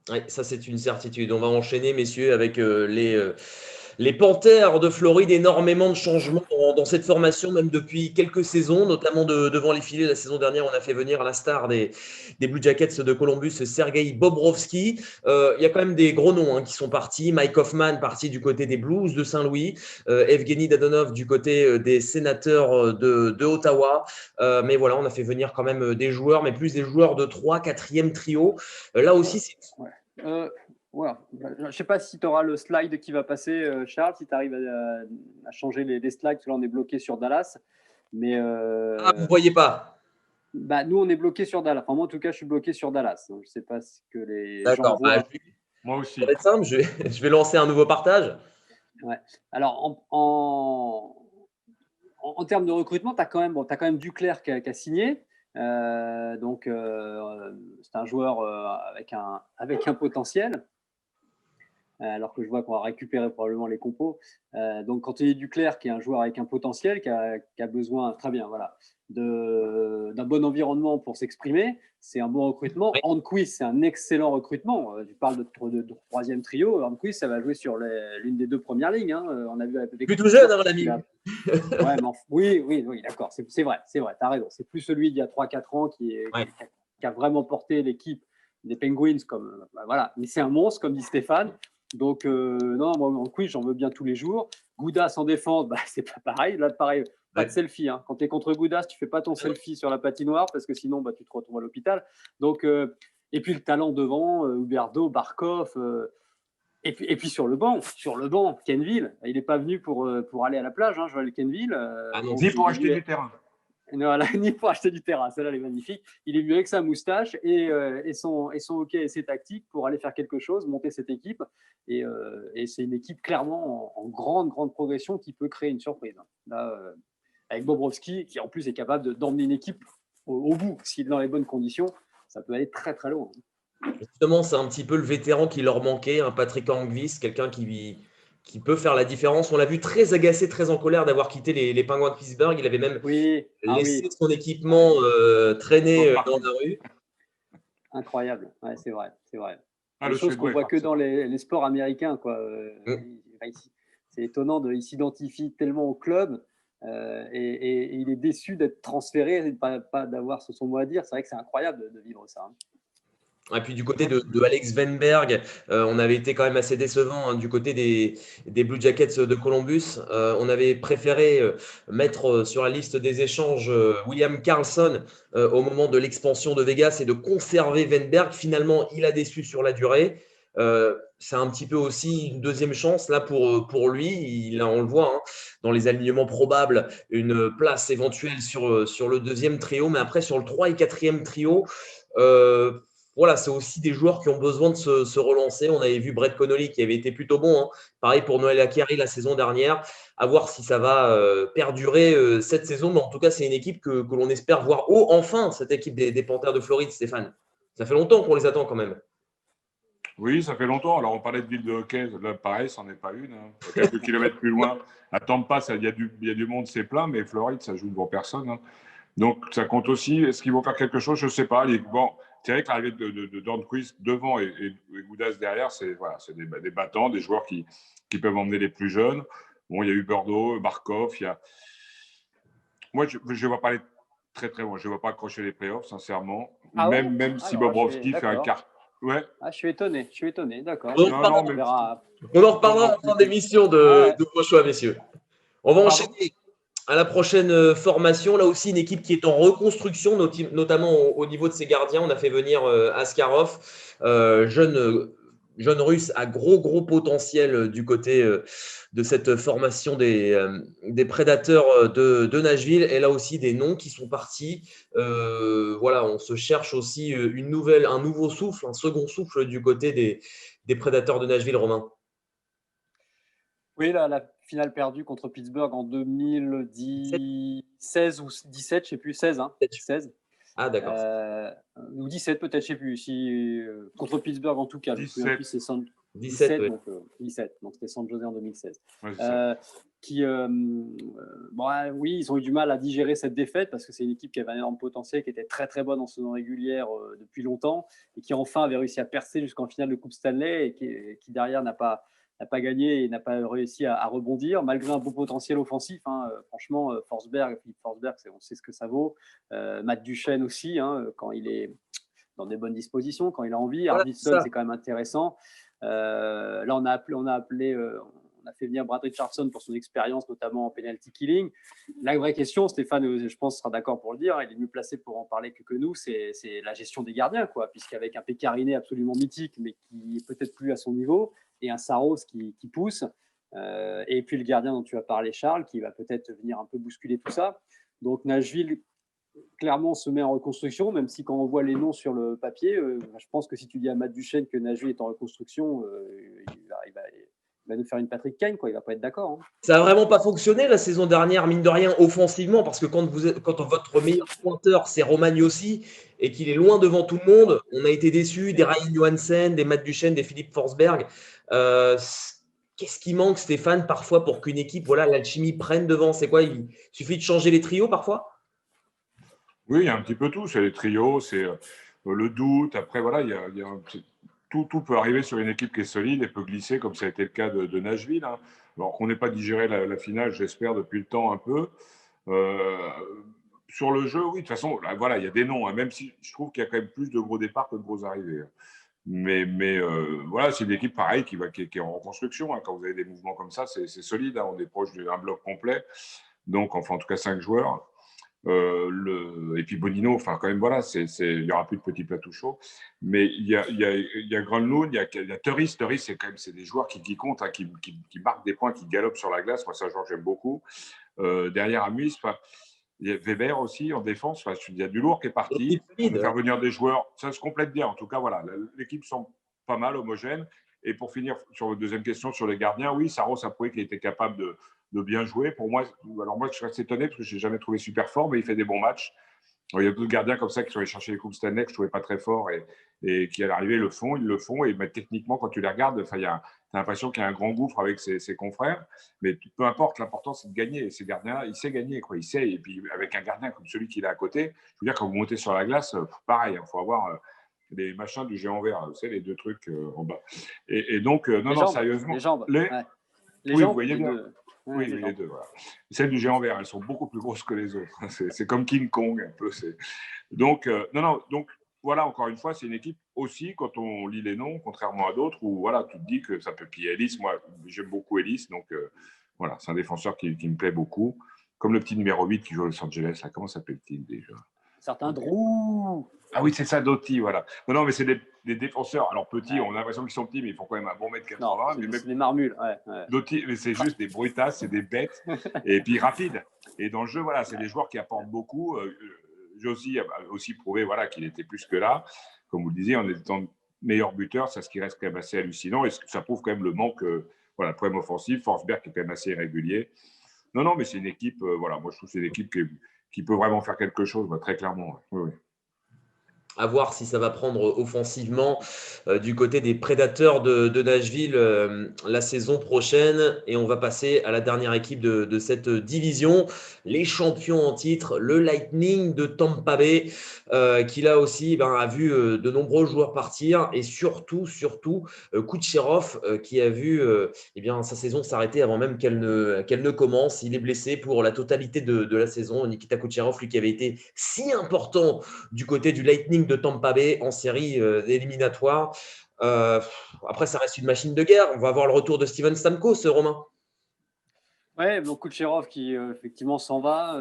Oui, ça c'est une certitude. On va enchaîner, messieurs, avec les Panthers de Floride. Énormément de changements dans cette formation, même depuis quelques saisons, notamment devant les filets. La saison dernière, on a fait venir la star des Blue Jackets de Columbus, Sergei Bobrovsky. Il y a quand même des gros noms qui sont partis. Mike Hoffman, parti du côté des Blues de Saint-Louis. Evgeny Dadonov du côté des Sénateurs de Ottawa. Mais voilà, on a fait venir quand même des joueurs, mais plus des joueurs de 3, 4e trio. Là aussi, c'est… Voilà. Je ne sais pas si tu auras le slide qui va passer, Charles, si tu arrives à changer les slides, parce que là, on est bloqué sur Dallas. Mais, vous ne voyez pas? Nous, on est bloqué sur Dallas. Enfin, moi, en tout cas, je suis bloqué sur Dallas. Donc, je ne sais pas ce que les gens voient. Moi aussi. Ça va être simple, je vais lancer un nouveau partage. Ouais. Alors, en termes de recrutement, tu as quand même Duclair qui a signé. Donc, c'est un joueur avec un potentiel. Alors que je vois qu'on va récupérer probablement les compos. Donc, quand il y a Duclair, qui est un joueur avec un potentiel, qui a besoin, très bien, voilà, d'un bon environnement pour s'exprimer, c'est un bon recrutement. Oui. Hornquist, c'est un excellent recrutement. Tu parles de 3e trio. Hornquist, ça va jouer sur l'une des 2 premières lignes. Hein. On a vu avec plutôt jeune, hein, l'ami. Ouais, oui, d'accord. C'est vrai, tu as raison. C'est plus celui d'il y a 3-4 ans qui a vraiment porté l'équipe des Penguins. Voilà. Mais c'est un monstre, comme dit Stéphane. Donc, non, moi, en quiz, j'en veux bien tous les jours. Goudas en défense, c'est pas pareil. Là, pareil, pas de selfie. Hein. Quand tu es contre Goudas, tu fais pas ton selfie sur la patinoire parce que sinon, tu te retrouves à l'hôpital. Donc, et puis le talent devant, Huberdeau, Barkov. Et puis sur le banc, Kenville, il n'est pas venu pour aller à la plage, hein, Joël Kenville. Ni pour acheter du terrain. Voilà, ni pour acheter du terrain. Celle-là, elle est magnifique. Il est venu avec sa moustache et son hockey et ses tactiques pour aller faire quelque chose, monter cette équipe. Et c'est une équipe clairement en grande, grande progression qui peut créer une surprise. Là, avec Bobrovski, qui en plus est capable d'emmener une équipe au bout. S'il est dans les bonnes conditions, ça peut aller très, très loin. Justement, c'est un petit peu le vétéran qui leur manquait, un Patrick Angvis, quelqu'un qui peut faire la différence. On l'a vu très agacé, très en colère d'avoir quitté les Penguins de Pittsburgh. Il avait même Oui, laissé son équipement traîner dans la rue. Incroyable, ouais, c'est vrai, c'est vrai. Ah, Des le choses qu'on Suédois est voit que parti. dans les sports américains, quoi. C'est étonnant, il s'identifie tellement au club et il est déçu d'être transféré et de pas d'avoir son mot à dire. C'est vrai que c'est incroyable de vivre ça. Et puis du côté de Alex Wennberg, on avait été quand même assez décevant hein, du côté des Blue Jackets de Columbus. On avait préféré mettre sur la liste des échanges William Karlsson au moment de l'expansion de Vegas et de conserver Wennberg. Finalement, il a déçu sur la durée. C'est un petit peu aussi une deuxième chance là pour lui. On le voit hein, dans les alignements probables, une place éventuelle sur le deuxième trio, mais après sur le 3 et 4e trio, voilà, c'est aussi des joueurs qui ont besoin de se relancer. On avait vu Brett Connolly qui avait été plutôt bon. Hein. Pareil pour Noël Acciari la saison dernière. À voir si ça va perdurer cette saison. Mais en tout cas, c'est une équipe que l'on espère voir haut enfin, cette équipe des Panthers de Floride, Stéphane. Ça fait longtemps qu'on les attend quand même. Oui, ça fait longtemps. Alors, on parlait de ville de hockey. Là, pareil, ça n'en est pas une. Hein. Quelques kilomètres plus loin, à Tampa, il y a du monde, c'est plein, mais Floride, ça joue devant personne. Hein. Donc, ça compte aussi. Est-ce qu'ils vont faire quelque chose? Je ne sais pas. Bon, c'est vrai que l'arrivée de Dornquist devant et Goudas derrière, c'est des battants, des joueurs qui peuvent emmener les plus jeunes. Bon, il y a eu Bordeaux, Barkov. Moi, je ne vois pas aller très, très loin. Je ne vois pas accrocher les playoffs, sincèrement. Ah ouais même si Alors, Bobrovski fait un quart. Ouais. Ah, je suis étonné, d'accord. On en Non, mais on en reparlera en fin d'émission de vos choix, messieurs. On va enchaîner à la prochaine formation. Là aussi, une équipe qui est en reconstruction, notamment au niveau de ses gardiens. On a fait venir Askarov, jeune russe à gros potentiel du côté de cette formation des prédateurs de Nashville. Et là aussi, des noms qui sont partis. Voilà, on se cherche aussi un nouveau souffle, un second souffle du côté des prédateurs de Nashville, Romain. Oui, la finale perdue contre Pittsburgh en 2016 ou 17, je ne sais plus, 16. Hein, 16. Ah, d'accord. Ou 17 peut-être, je ne sais plus. Contre Pittsburgh en tout cas. 17. C'est 17, oui. donc 17. Donc c'était San Jose en 2016. Ouais, Oui, ils ont eu du mal à digérer cette défaite parce que c'est une équipe qui avait un énorme potentiel, qui était très très bonne en saison régulière depuis longtemps et qui enfin avait réussi à percer jusqu'en finale de Coupe Stanley et qui derrière n'a pas gagné et n'a pas réussi à rebondir, malgré un beau potentiel offensif. Hein. Franchement, Philippe Forsberg, on sait ce que ça vaut. Matt Duchesne aussi, hein, quand il est dans des bonnes dispositions, quand il a envie. Voilà, Arvidsson, c'est quand même intéressant. Là, on a fait venir Brad Richardson pour son expérience, notamment en penalty killing. La vraie question, Stéphane, je pense, sera d'accord pour le dire, il est mieux placé pour en parler que nous, c'est la gestion des gardiens, quoi, puisqu'avec un Pécariné absolument mythique, mais qui est peut-être plus à son niveau, et un Saros qui pousse, et puis le gardien dont tu as parlé, Charles, qui va peut-être venir un peu bousculer tout ça. Donc Nashville, clairement, se met en reconstruction, même si quand on voit les noms sur le papier, je pense que si tu dis à Matt Duchesne que Nashville est en reconstruction, il va nous faire une Patrick Kane, quoi. Il va pas être d'accord. Hein. Ça n'a vraiment pas fonctionné la saison dernière, mine de rien, offensivement, parce que quand votre meilleur pointeur, c'est Roman Yossi, et qu'il est loin devant tout le monde, on a été déçus des Ryan Johansen, des Matt Duchesne, des Philippe Forsberg. Qu'est-ce qui manque, Stéphane, parfois, pour qu'une équipe, voilà, l'alchimie prenne devant? C'est quoi? Il suffit de changer les trios, parfois? Oui, il y a un petit peu tout. C'est les trios, c'est le doute. Après, voilà, tout peut arriver sur une équipe qui est solide et peut glisser, comme ça a été le cas de Nashville. Hein. Alors qu'on n'ait pas digéré la finale, j'espère, depuis le temps un peu. Sur le jeu, oui, de toute façon, là, voilà, il y a des noms, hein, même si je trouve qu'il y a quand même plus de gros départs que de gros arrivées. Hein. Mais voilà, c'est une équipe pareille qui est en reconstruction. Hein. Quand vous avez des mouvements comme ça, c'est solide. Hein. On est proche d'un bloc complet. Donc, enfin, en tout cas, 5 joueurs. Et puis Bonino, enfin quand même voilà, il n'y aura plus de petits plateaux chauds, mais il y a Granlund, il y a Turris, c'est des joueurs qui comptent, hein, qui marquent des points, qui galopent sur la glace. Moi, ça, genre, j'aime beaucoup. Derrière Amis, Il y a Weber aussi en défense. Enfin, il y a du lourd qui est parti. On peut faire venir des joueurs. Ça se complète bien. En tout cas, voilà, l'équipe semble pas mal homogène. Et pour finir sur votre deuxième question sur les gardiens, oui, Saros a prouvé qu'il était capable de bien jouer. Pour moi, alors moi, je suis étonné parce que je n'ai jamais trouvé super fort, mais il fait des bons matchs. Il y a d'autres gardiens comme ça qui sont allés chercher les Coupes Stanley que je ne trouvais pas très forts et qui, à l'arrivée, ils le font. Et mais techniquement, quand tu les regardes, tu as l'impression qu'il y a un grand gouffre avec ses confrères. Mais peu importe, l'important, c'est de gagner. Et ces gardiens-là, il sait gagner. Quoi. Il sait. Et puis, avec un gardien comme celui qu'il a à côté, je veux dire, quand vous montez sur la glace, pareil, il faut avoir des machins du géant vert. Vous savez, les deux trucs en bas. Et donc, non, sérieusement. Les jambes. Les jambes, vous voyez bien. Oui, les deux. Voilà. Celles du géant vert, elles sont beaucoup plus grosses que les autres. C'est comme King Kong, un peu. Donc, donc, voilà, encore une fois, c'est une équipe aussi, quand on lit les noms, contrairement à d'autres, où voilà, tu te dis que ça peut piller Ellis. Moi, j'aime beaucoup Ellis, donc voilà, c'est un défenseur qui me plaît beaucoup. Comme le petit numéro 8 qui joue à Los Angeles. Là, comment s'appelle-t-il déjà? Certains Drew. Ah oui, c'est ça, Doty, voilà. Non, mais c'est des défenseurs. Alors, petits, on a l'impression qu'ils sont petits, mais ils font quand même un bon mètre 80. C'est des marmules, Doty, mais c'est juste des brutasses, c'est des bêtes. Et puis, rapides. Et dans le jeu, voilà, c'est des joueurs qui apportent beaucoup. Josie a aussi prouvé voilà, qu'il était plus que là. Comme vous le disiez, en étant meilleur buteur, c'est ce qui reste quand même assez hallucinant. Et ça prouve quand même le manque, voilà, le problème offensif. Forsberg qui est quand même assez irrégulier. Non, mais c'est une équipe, voilà, moi je trouve que c'est une équipe qui peut vraiment faire quelque chose, très clairement. Oui. À voir si ça va prendre offensivement du côté des Prédateurs de Nashville la saison prochaine. Et on va passer à la dernière équipe de cette division, les champions en titre, le Lightning de Tampa Bay, qui là aussi a vu de nombreux joueurs partir et surtout Kucherov qui a vu sa saison s'arrêter avant même qu'elle ne commence. Il est blessé pour la totalité de la saison. Nikita Kucherov, lui qui avait été si important du côté du Lightning de Tampa Bay en série éliminatoire. Après, ça reste une machine de guerre. On va avoir le retour de Steven Stamkos, Romain. Ouais, donc Kucherov qui effectivement s'en va,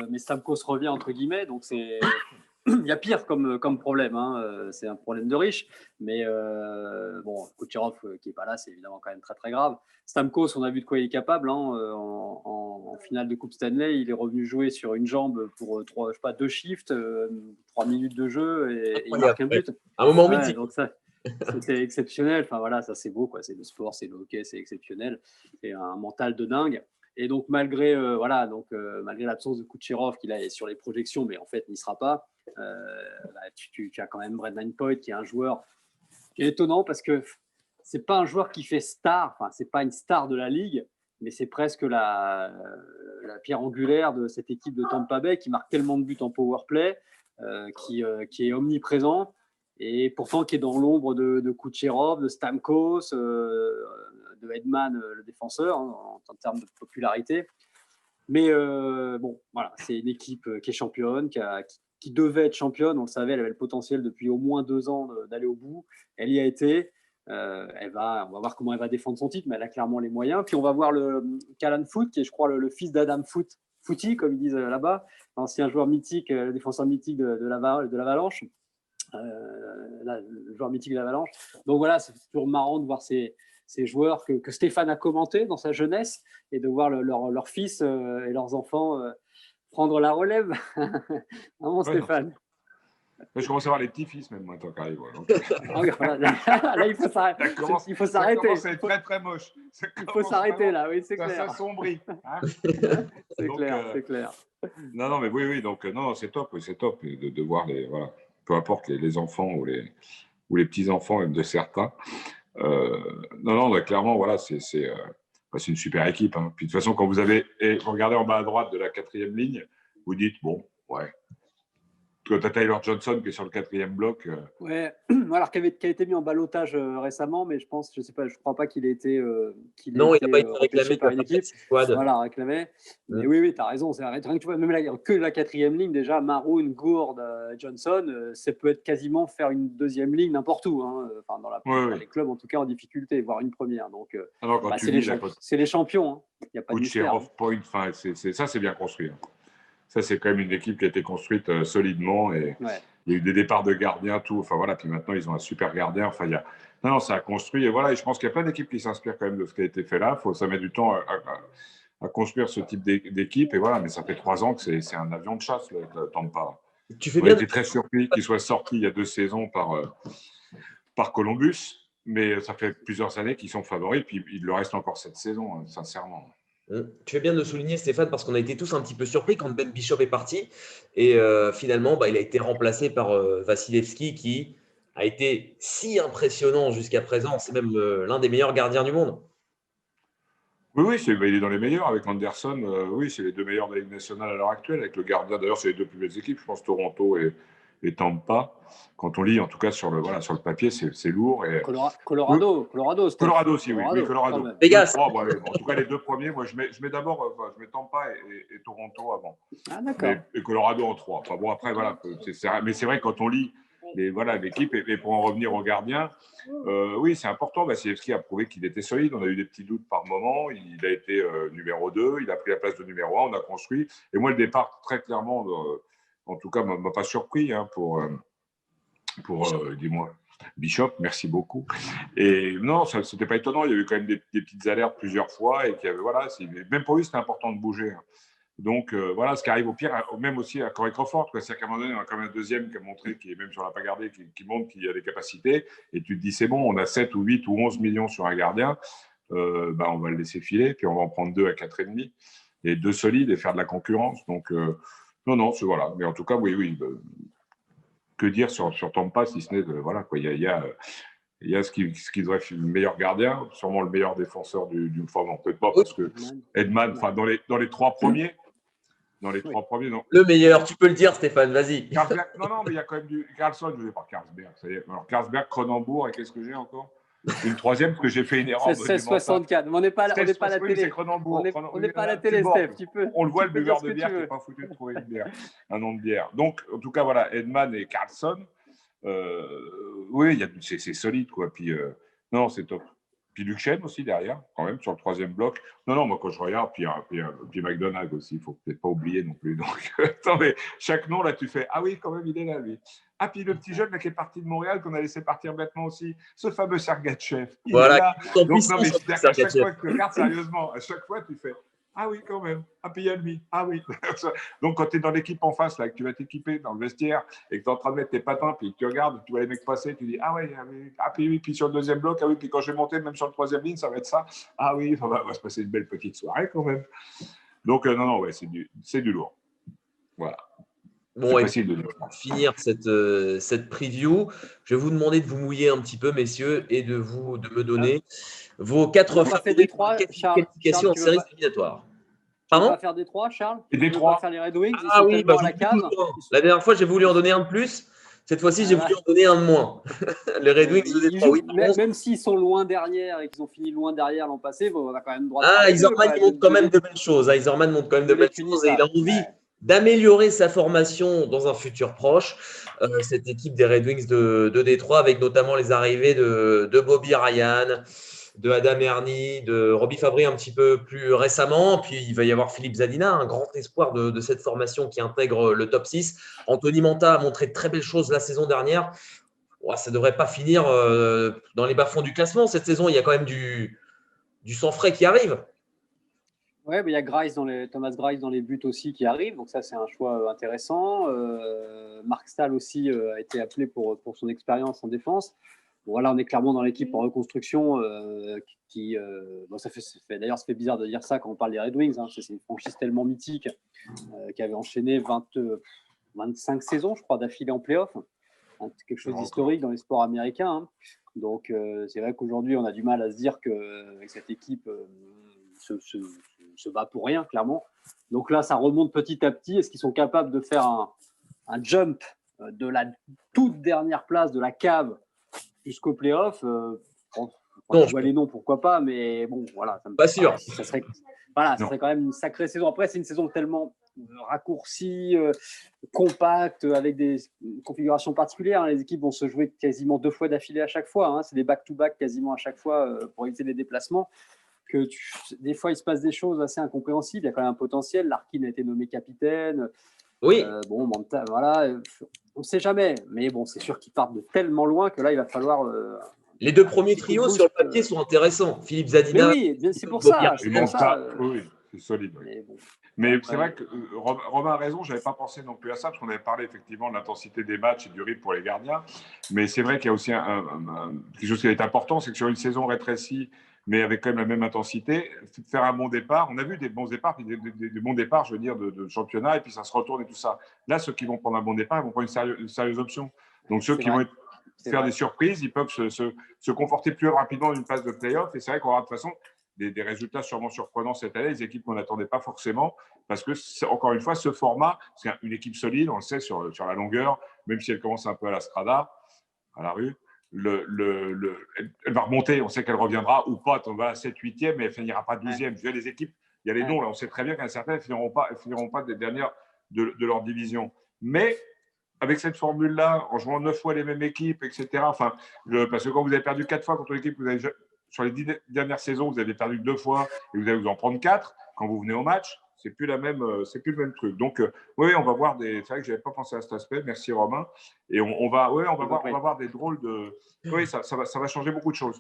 mais Stamkos revient entre guillemets, donc c'est il y a pire comme problème, c'est un problème de riche, mais bon, Kucherov qui est pas là, c'est évidemment quand même très très grave. Stamkos, on a vu de quoi il est capable, en finale de Coupe Stanley, il est revenu jouer sur une jambe pour 2 shifts, 3 minutes de jeu et il marque un but. Un moment mythique. Donc ça, c'était exceptionnel. Enfin voilà, ça c'est beau, quoi. C'est le sport, c'est le hockey, c'est exceptionnel. C'est un mental de dingue. Et donc malgré l'absence de Kucherov qui là est sur les projections, mais en fait n'y sera pas, tu as quand même Brendan Point qui est un joueur qui est étonnant parce que c'est pas un joueur qui fait star. Enfin, c'est pas une star de la ligue, mais c'est presque la pierre angulaire de cette équipe de Tampa Bay qui marque tellement de buts en power play, qui est omniprésent. Et pourtant qui est dans l'ombre de Kucherov, de Stamkos, de Hedman, le défenseur, en termes de popularité. Mais bon, voilà, c'est une équipe qui est championne, qui devait être championne. On le savait, elle avait le potentiel depuis au moins 2 ans d'aller au bout. Elle y a été. On va voir comment elle va défendre son titre, mais elle a clairement les moyens. Puis on va voir le Callan Foote, qui est, je crois, le fils d'Adam Footy, comme ils disent là-bas, l'ancien joueur mythique, le défenseur mythique de l'Avalanche. Le joueur mythique de l'Avalanche. Donc voilà, c'est toujours marrant de voir ces joueurs que Stéphane a commenté dans sa jeunesse et de voir leurs fils et leurs enfants prendre la relève. Vraiment, Stéphane. Je commence à voir les petits-fils même maintenant qui arrivent. Là, il faut s'arrêter. Ça commence à être très très moche. Il faut s'arrêter là, oui, c'est clair. Ça s'assombrit. C'est clair. Non, mais oui, donc non, c'est top de voir les voilà. Peu importe les enfants ou les petits-enfants même de certains. Non, clairement, voilà, c'est une super équipe. Puis de toute façon, quand vous regardez en bas à droite de la 4e ligne, vous dites, bon, ouais. Quand tu as Tyler Johnson qui est sur le 4e bloc. Ouais, alors qui a été mis en ballottage récemment, mais je crois pas qu'il ait été. Il n'a pas été réclamé par une équipe. Voilà, réclamé. Mais oui, tu as raison. C'est rien que tu vois, même que la 4e ligne, déjà, Maroon, Gourde, Johnson, ça peut être quasiment faire une 2e ligne n'importe où. Enfin, dans les clubs, en tout cas, en difficulté, voire une première. Donc, c'est les champions. Il n'y a pas de mystère. Point, ça, c'est bien construit. Ça, c'est quand même une équipe qui a été construite solidement et il y a eu des départs de gardiens, tout. Enfin voilà, puis maintenant ils ont un super gardien. Enfin, ça a construit et voilà. Et je pense qu'il y a plein d'équipes qui s'inspirent quand même de ce qui a été fait là. Ça met du temps à construire ce type d'équipe. Et voilà, mais ça fait 3 ans que c'est un avion de chasse, le Tampa. Tu fais On bien. était très surpris qu'il soit sorti il y a 2 saisons par Columbus, mais ça fait plusieurs années qu'ils sont favoris, puis il le reste encore cette saison, sincèrement. Tu fais bien de le souligner, Stéphane, parce qu'on a été tous un petit peu surpris quand Ben Bishop est parti. Et finalement, il a été remplacé par Vasilevski, qui a été si impressionnant jusqu'à présent. C'est même l'un des meilleurs gardiens du monde. Oui, il est dans les meilleurs avec Anderson. Oui, c'est les 2 meilleurs de la Ligue nationale à l'heure actuelle, avec le gardien. D'ailleurs, c'est les 2 plus belles équipes, je pense, Toronto et Tampa. Quand on lit, en tout cas, sur le papier, c'est lourd. Et... Colorado aussi, oui. Colorado. Vegas. En tout cas, les 2 premiers, moi, je mets d'abord Tampa et Toronto avant. Ah, d'accord. Et Colorado en 3. Enfin, bon, après, voilà. Mais c'est vrai, quand on lit l'équipe, et pour en revenir au gardien, oui, c'est important. Vasilevski a prouvé qu'il était solide. On a eu des petits doutes par moment. Il a été numéro 2. Il a pris la place de numéro 1. On a construit. Et moi, le départ, très clairement, en tout cas, ne m'a pas surpris pour dis-moi, Bishop, merci beaucoup. Et non, ça c'était pas étonnant. Il y a eu quand même des petites alertes plusieurs fois. Et même pour lui, c'était important de bouger. Donc, voilà, ce qui arrive au pire, même aussi à Corey Crawford. C'est-à-dire qu'à un moment donné, on a quand même un deuxième qui a montré, qui est même sur la pas gardée, qui montre qu'il a des capacités. Et tu te dis, c'est bon, on a 7 ou 8 ou 11 millions sur un gardien. On va le laisser filer. Puis on va en prendre 2 à 4,5. Et 2 solides et faire de la concurrence. Donc, non, c'est voilà. Mais en tout cas, oui. Que dire sur Tampa, si ce n'est voilà, quoi. Il y a ce qui devrait être le meilleur gardien, sûrement le meilleur défenseur du non, peut-être pas, parce que Edman, dans les 3 premiers. Dans les 3 premiers, non. Le meilleur, tu peux le dire, Stéphane, vas-y. Non, mais il y a quand même du Carlson, je vais pas Carlsberg. Ça y est. Alors, Carlsberg, Cronenbourg, et qu'est-ce que j'ai encore? Une 3e, parce que j'ai fait une erreur. C'est 16,64. Mais on n'est pas à la télé. On n'est pas à la télé, Steph. On le voit, le buveur de bière qui n'est pas foutu de trouver une bière, un nom de bière. Donc, en tout cas, voilà, Edman et Carlson. Oui, c'est solide, quoi. Puis, non, c'est top. Puis Luke Schenn aussi derrière, quand même, sur le 3e bloc. Non, moi, quand je regarde, puis McDonagh aussi, il ne faut peut-être pas oublier non plus. Donc, attends, mais chaque nom, là, tu fais, ah oui, quand même, il est là, lui. Ah, puis le petit jeune là, qui est parti de Montréal, qu'on a laissé partir bêtement aussi, ce fameux Sergachev. Voilà. Est là. Donc, non, mais c'est-à-dire qu'à chaque fois que tu regardes sérieusement, à chaque fois, tu fais, ah oui, quand même. Ah, puis il y a lui. Ah oui. Donc, quand tu es dans l'équipe en face, là, que tu vas t'équiper dans le vestiaire et que tu es en train de mettre tes patins, puis que tu regardes, tu vois les mecs passer, tu dis, ah oui, puis oui, puis sur le 2e bloc, ah oui, puis quand je vais monter, même sur le 3e ligne, ça va être ça. Ah oui, on va se passer une belle petite soirée quand même. Donc, non, ouais, c'est du lourd. Voilà. Bon, et pour finir cette preview, je vais vous demander de vous mouiller un petit peu, messieurs, et de me donner vos 4 favoris pour la qualification en séries éliminatoires. Pardon ? On va faire des 3, Charles. Et des 3. Faire les Red Wings. Ah oui, la dernière fois, j'ai voulu en donner un de plus. Cette fois-ci, j'ai voulu en donner un de moins. Les Red Wings de Détroit, oui. Même s'ils sont loin derrière et qu'ils ont fini loin derrière l'an passé, on a quand même droit de. Iserman montre quand même de belles choses. Iserman montre quand même de belles choses et il a envie d'améliorer sa formation dans un futur proche. Cette équipe des Red Wings de Détroit, avec notamment les arrivées de Bobby Ryan, de Adam Ernie, de Robbie Fabry un petit peu plus récemment. Puis il va y avoir Philippe Zadina, un grand espoir de cette formation qui intègre le top 6. Anthony Manta a montré de très belles choses la saison dernière. Ça ne devrait pas finir dans les bas-fonds du classement. Cette saison, il y a quand même du sang frais qui arrive. Oui, il y a Thomas Greiss dans les buts aussi qui arrive. Donc ça, c'est un choix intéressant. Marc Stahl aussi a été appelé pour son expérience en défense. Voilà, on est clairement dans l'équipe en reconstruction ça fait bizarre de dire ça quand on parle des Red Wings. C'est une franchise tellement mythique qui avait enchaîné 25 saisons, je crois, d'affilée en play-off. C'est quelque chose d'historique dans les sports américains. Donc, c'est vrai qu'aujourd'hui, on a du mal à se dire qu'avec cette équipe se bat pour rien, clairement. Donc là, ça remonte petit à petit. Est-ce qu'ils sont capables de faire un jump de la toute dernière place de la cave jusqu'au play-off? Je vois les noms, pourquoi pas, mais bon, voilà. Pas sûr. Ça serait quand même une sacrée saison. Après, c'est une saison tellement raccourcie, compacte, avec des configurations particulières. Les équipes vont se jouer quasiment 2 fois d'affilée à chaque fois. C'est des back-to-back quasiment à chaque fois pour éviter les déplacements. Des fois, il se passe des choses assez incompréhensibles. Il y a quand même un potentiel. Larkin a été nommé capitaine. Oui. Manta, voilà. On ne sait jamais. Mais bon, c'est sûr qu'ils partent de tellement loin que là, il va falloir. Les 2 premiers trios sur le papier sont intéressants. Philippe Zadina. Mais oui, c'est pour ça. Oui. C'est solide. Oui. Mais bon. Mais c'est vrai que Romain a raison, je n'avais pas pensé non plus à ça, parce qu'on avait parlé effectivement de l'intensité des matchs et du rythme pour les gardiens. Mais c'est vrai qu'il y a aussi quelque chose qui est important, c'est que sur une saison rétrécie, mais avec quand même la même intensité, faire un bon départ. On a vu des bons départs, puis des bons départs, je veux dire, de championnat, et puis ça se retourne et tout ça. Là, ceux qui vont prendre un bon départ, ils vont prendre une sérieuse option. Donc ceux qui vont faire des surprises, ils peuvent se conforter plus rapidement dans une phase de play-off. Et c'est vrai qu'on aura de toute façon des résultats sûrement surprenants cette année, des équipes qu'on n'attendait pas forcément, parce que, encore une fois, ce format, c'est une équipe solide, on le sait, sur la longueur, même si elle commence un peu à la strada, à la rue, elle va remonter, on sait qu'elle reviendra ou pas, on va à 7, 8e, mais elle ne finira pas 12e. Je veux dire, les équipes, il y a les noms, là, on sait très bien qu'à certaines, elles ne finiront pas des dernières de leur division. Mais avec cette formule-là, en jouant 9 fois les mêmes équipes, etc., parce que quand vous avez perdu 4 fois contre l'équipe, sur les 10 dernières saisons, vous avez perdu 2 fois et vous allez vous en prendre 4 quand vous venez au match. C'est plus le même truc. Donc, oui, on va voir c'est vrai que je n'avais pas pensé à cet aspect. Merci Romain. Et on va voir des drôles de. Oui, ça va changer beaucoup de choses.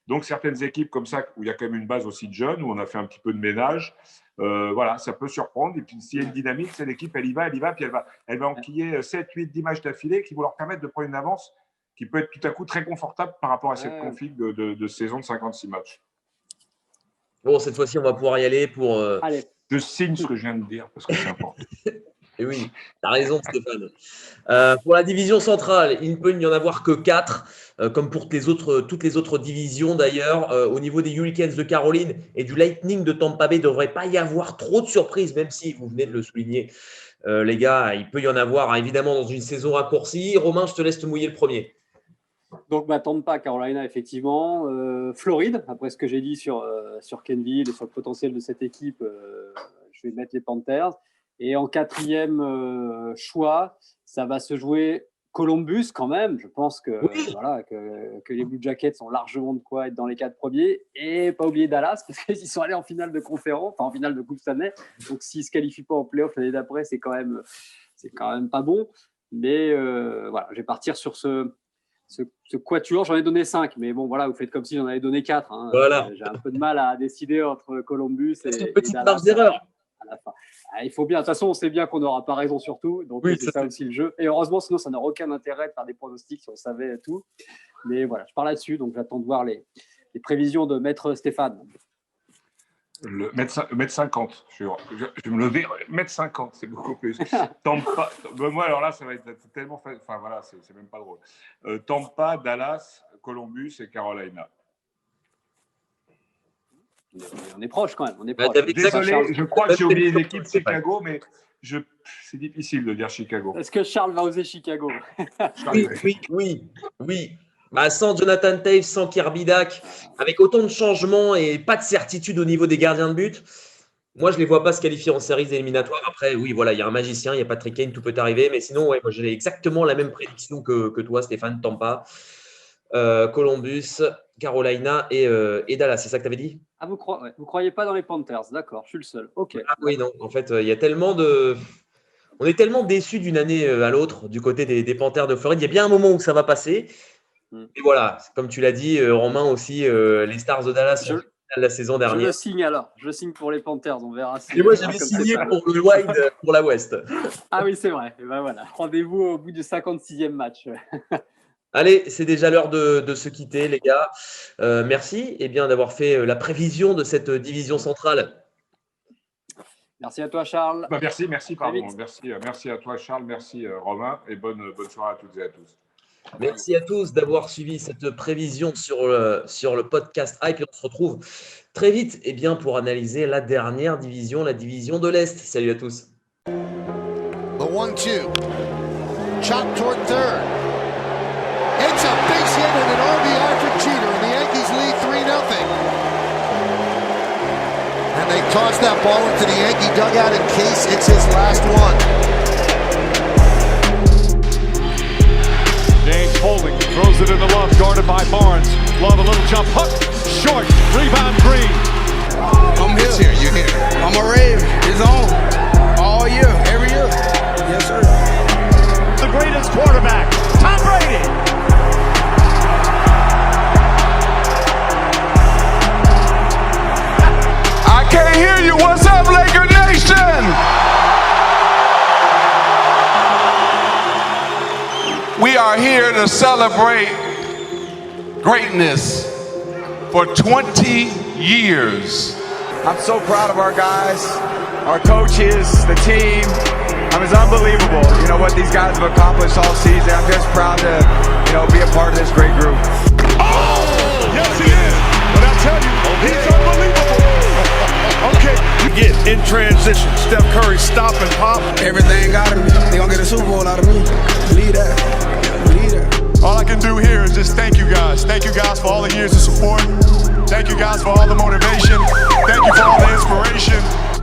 Donc, certaines équipes comme ça, où il y a quand même une base aussi de jeunes, où on a fait un petit peu de ménage, voilà, ça peut surprendre. Et puis, s'il y a une dynamique, c'est l'équipe, elle y va, puis elle va enquiller 7, 8, 10 matchs d'affilée qui vont leur permettre de prendre une avance qui peut être tout à coup très confortable par rapport à cette config de saison de 56 matchs. Bon, cette fois-ci, on va pouvoir y aller pour… Allez. Je signe ce que je viens de dire, parce que c'est important. Et oui, tu as raison, Stéphane. Pour la division centrale, il ne peut y en avoir que 4, comme pour toutes les autres divisions d'ailleurs. Au niveau des Hurricanes de Caroline et du Lightning de Tampa Bay, il ne devrait pas y avoir trop de surprises, même si vous venez de le souligner, les gars, il peut y en avoir évidemment dans une saison raccourcie. Romain, je te laisse te mouiller le premier. Donc, Tampa, Carolina, effectivement. Floride, après ce que j'ai dit sur Kenville et sur le potentiel de cette équipe, je vais mettre les Panthers. Et en 4e choix, ça va se jouer Columbus quand même. Je pense que, que les Blue Jackets ont largement de quoi être dans les 4 premiers. Et pas oublier Dallas, parce qu'ils sont allés en finale de conférence, en finale de Coupe Stanley. Donc, s'ils ne se qualifient pas en play-off l'année d'après, c'est quand même pas bon. Mais je vais partir sur ce quatuor. J'en ai donné 5, mais bon, voilà, vous faites comme si j'en avais donné 4. Hein. Voilà. J'ai un peu de mal à décider entre Columbus et une petite Dallas marge d'erreur. à la fin. Il faut bien, de toute façon, on sait bien qu'on n'aura pas raison sur tout, donc c'est ça aussi le jeu. Et heureusement, sinon, ça n'aurait aucun intérêt de faire des pronostics si on savait tout. Mais voilà, je pars là-dessus, donc j'attends de voir les prévisions de Maître Stéphane. Mettre 50, je vais me lever, mettre 50, c'est beaucoup plus. Tampa, moi, alors là, ça va être tellement… Enfin, voilà, c'est même pas drôle. Tampa, Dallas, Columbus et Carolina. On est proche quand même. Désolé, je crois que j'ai oublié l'équipe Chicago, mais c'est difficile de dire Chicago. Est-ce que Charles va oser Chicago? Oui. Sans Jonathan Toews, sans Kirby Dach, avec autant de changements et pas de certitude au niveau des gardiens de but, moi, je ne les vois pas se qualifier en séries éliminatoires. Après, oui, voilà, il y a un magicien, il y a Patrick Kane, tout peut arriver. Mais sinon, moi, j'ai exactement la même prédiction que toi, Stéphane. Tampa, Columbus, Carolina et Dallas. C'est ça que tu avais dit? Ah, vous croyez pas dans les Panthers? D'accord, je suis le seul. Ok. Ah oui, non. En fait, il y a tellement de… On est tellement déçus d'une année à l'autre du côté des Panthers de Floride. Il y a bien un moment où ça va passer. Et voilà, comme tu l'as dit, Romain aussi, les Stars de Dallas sont la saison dernière. Je le signe alors. Je signe pour les Panthers. On verra. Et moi, j'avais signé pour le Wild pour la West. Ah oui, c'est vrai. Et ben voilà. Rendez-vous au bout du 56e match. Allez, c'est déjà l'heure de se quitter, les gars. Merci d'avoir fait la prévision de cette division centrale. Merci à toi, Charles. Merci, pardon. Merci à toi, Charles. Merci, Romain. Et bonne soirée à toutes et à tous. Merci à tous d'avoir suivi cette prévision sur le podcast Hype. Et on se retrouve très vite pour analyser la dernière division, la division de l'Est. Salut à tous. The 1-2. Chop toward third. It's a base hit and an RBI for Jeter, and the Yankees lead 3-0. And they toss that ball into the Yankee dugout in case it's his last one. James Holding throws it in the Love, guarded by Barnes. Love, a little jump hook, short, rebound Green. I'm here, you here. I'm a Rave, it's on. All year, every year. Yes, sir. The greatest quarterback, Tom Brady. I can't hear you, what's up? We are here to celebrate greatness for 20 years. I'm so proud of our guys, our coaches, the team. It's unbelievable, what these guys have accomplished all season. I'm just proud to, be a part of this great group. Oh, yes he is. But I tell you, he's unbelievable. Okay, you get in transition. Steph Curry stop and pop. Everything out of me. They gonna get a Super Bowl out of me. Believe that. Believe that. All I can do here is just thank you guys. Thank you guys for all the years of support. Thank you guys for all the motivation. Thank you for all the inspiration.